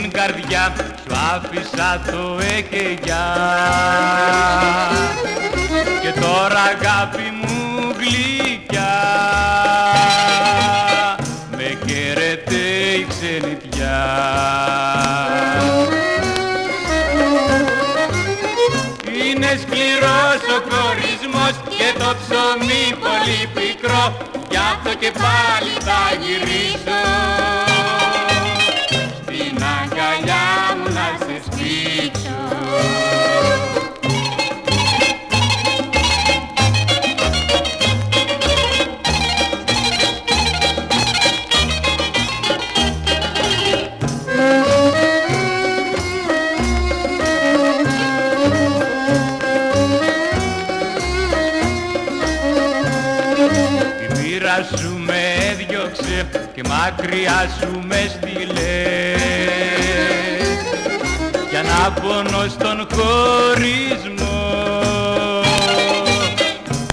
την καρδιά σου άφησα το έχε γεια. Και τώρα αγάπη μου γλυκιά με χαίρεται η ξενιτιά. Είναι σκληρός ο χωρισμός και το ψωμί πολύ πικρό, γι' αυτό και πάλι θα γυρίσω στην αγκαλιά μου να σε σφίξω. Σου με έδιωξε και μακριά σου με στείλε για να πονώ στον χωρισμό,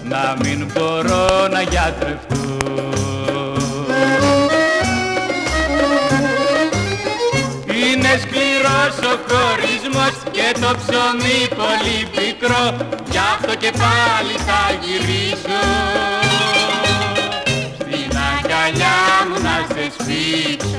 να μην μπορώ να γιατρευτώ. Είναι σκληρός ο χωρισμός και το ψωμί πολύ πικρό, γι' αυτό και πάλι θα γυρίσω στην αγκαλιά μου να σε σφίξω.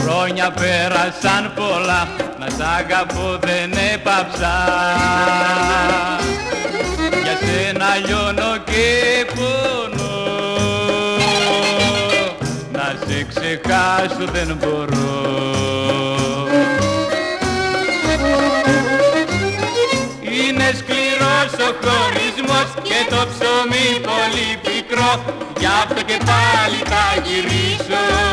Χρόνια πέρασαν πολλά, να σ' αγαπώ δεν έπαψα. Για σένα λιώνω και πονώ, να σε ξεχάσω δεν μπορώ. Είναι σκληρός ο χωρισμός και το ψωμί πολύ πικρό, γι' αυτό και πάλι θα γυρίσω